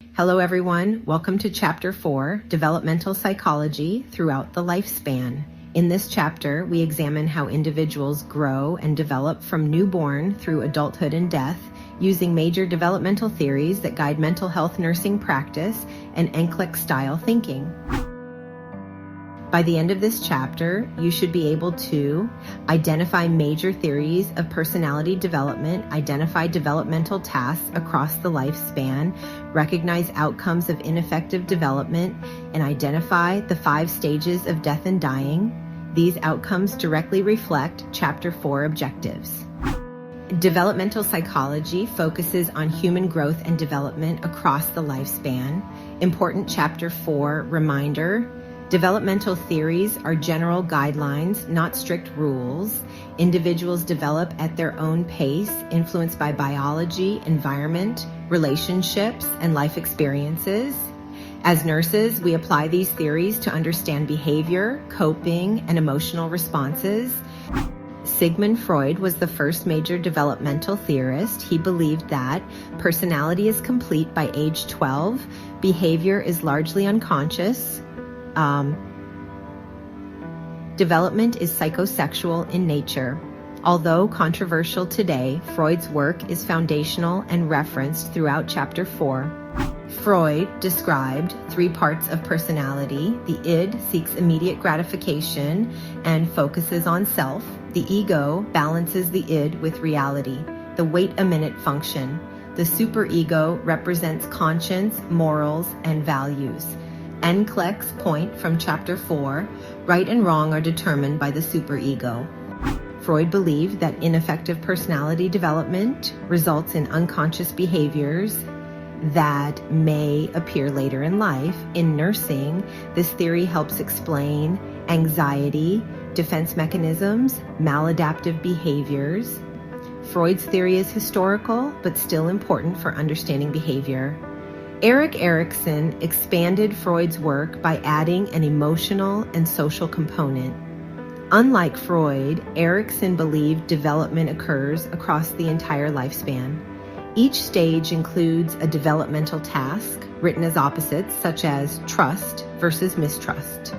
Hello everyone, welcome to Chapter 4, Developmental Psychology Throughout the Lifespan. In this chapter, we examine how individuals grow and develop from newborn through adulthood and death using major developmental theories that guide mental health nursing practice and NCLEX-style thinking. By the end of this chapter, you should be able to identify major theories of personality development, identify developmental tasks across the lifespan, recognize outcomes of ineffective development, and identify the 5 stages of death and dying. These outcomes directly reflect Chapter 4 objectives. Developmental psychology focuses on human growth and development across the lifespan. Important Chapter 4 reminder: developmental theories are general guidelines, not strict rules. Individuals develop at their own pace, influenced by biology, environment, relationships, and life experiences. As nurses, we apply these theories to understand behavior, coping, and emotional responses. Sigmund Freud was the first major developmental theorist. He believed that personality is complete by age 12, behavior is largely unconscious, development is psychosexual in nature. Although controversial today, Freud's work is foundational and referenced throughout Chapter 4. Freud described 3 parts of personality. The id seeks immediate gratification and focuses on self. The ego balances the id with reality. The wait-a-minute function. The superego represents conscience, morals, and values. NCLEX point from Chapter 4, right and wrong are determined by the superego. Freud believed that ineffective personality development results in unconscious behaviors that may appear later in life. In nursing, this theory helps explain anxiety, defense mechanisms, maladaptive behaviors. Freud's theory is historical, but still important for understanding behavior. Erik Erikson expanded Freud's work by adding an emotional and social component. Unlike Freud, Erikson believed development occurs across the entire lifespan. Each stage includes a developmental task, written as opposites, such as trust versus mistrust.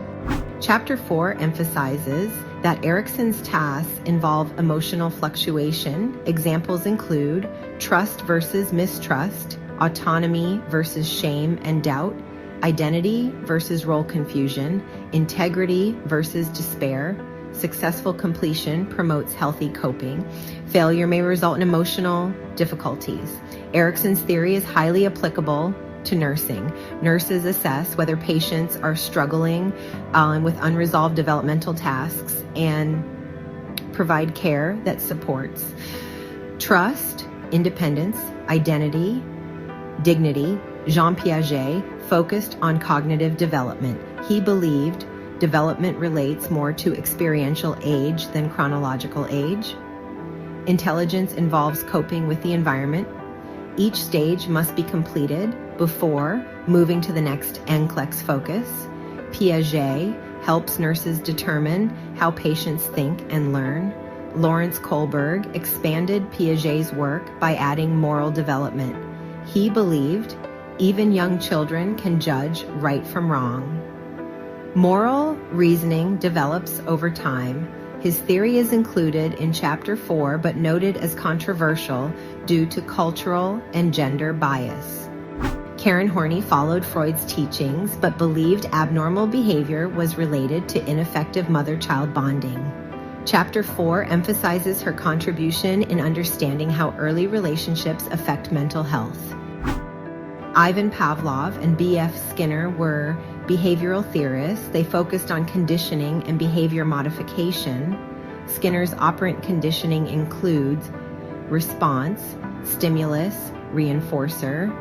Chapter 4 emphasizes that Erikson's tasks involve emotional fluctuation. Examples include trust versus mistrust, autonomy versus shame and doubt, identity versus role confusion, integrity versus despair. Successful completion promotes healthy coping. Failure may result in emotional difficulties. Erikson's theory is highly applicable to nursing. Nurses assess whether patients are struggling with unresolved developmental tasks and provide care that supports trust, independence, identity, dignity. Jean Piaget focused on cognitive development. He believed development relates more to experiential age than chronological age. Intelligence involves coping with the environment. Each stage must be completed before moving to the next NCLEX focus. Piaget helps nurses determine how patients think and learn. Lawrence Kohlberg expanded Piaget's work by adding moral development. He believed even young children can judge right from wrong. Moral reasoning develops over time. His theory is included in Chapter 4, but noted as controversial due to cultural and gender bias. Karen Horney followed Freud's teachings, but believed abnormal behavior was related to ineffective mother-child bonding. Chapter 4 emphasizes her contribution in understanding how early relationships affect mental health. Ivan Pavlov and B.F. Skinner were behavioral theorists. They focused on conditioning and behavior modification. Skinner's operant conditioning includes response, stimulus, reinforcer.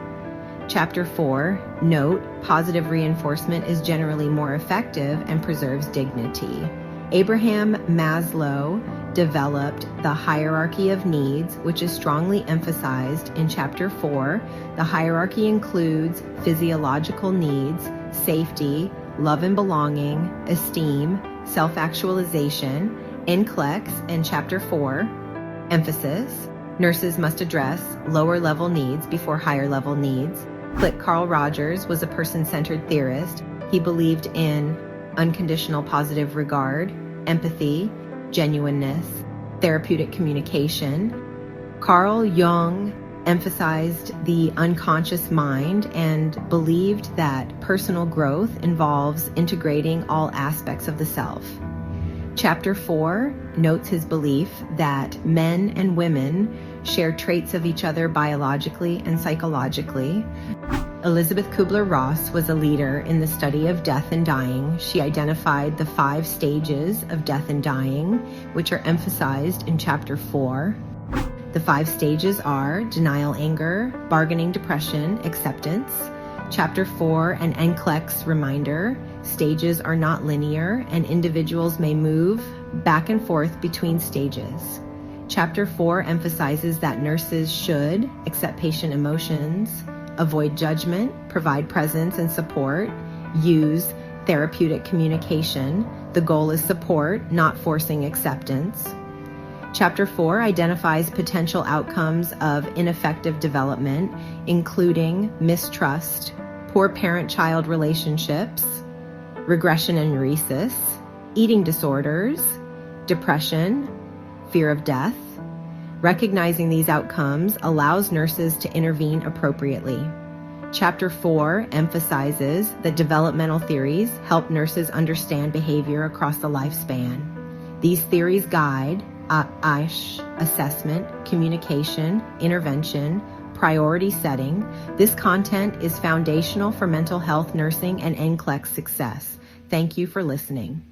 Chapter 4, note, positive reinforcement is generally more effective and preserves dignity. Abraham Maslow developed the hierarchy of needs, which is strongly emphasized in Chapter 4. The hierarchy includes physiological needs, safety, love and belonging, esteem, self-actualization. NCLEX and Chapter 4, emphasis, nurses must address lower level needs before higher level needs. Carl Rogers was a person-centered theorist. He believed in unconditional positive regard, empathy, genuineness, therapeutic communication. Carl Jung emphasized the unconscious mind and believed that personal growth involves integrating all aspects of the self. Chapter 4 notes his belief that men and women share traits of each other biologically and psychologically. Elizabeth Kubler-Ross was a leader in the study of death and dying. She identified the 5 stages of death and dying, which are emphasized in Chapter 4. The 5 stages are denial, anger, bargaining, depression, acceptance. Chapter 4, an NCLEX reminder, stages are not linear and individuals may move back and forth between stages. Chapter 4 emphasizes that nurses should accept patient emotions, avoid judgment, provide presence and support, use therapeutic communication. The goal is support, not forcing acceptance. Chapter 4 identifies potential outcomes of ineffective development, including mistrust, poor parent-child relationships, regression and neuresis, eating disorders, depression, fear of death. Recognizing these outcomes allows nurses to intervene appropriately. Chapter 4 emphasizes that developmental theories help nurses understand behavior across the lifespan. These theories guide AISH, assessment, communication, intervention, priority setting. This content is foundational for mental health nursing and NCLEX success. Thank you for listening.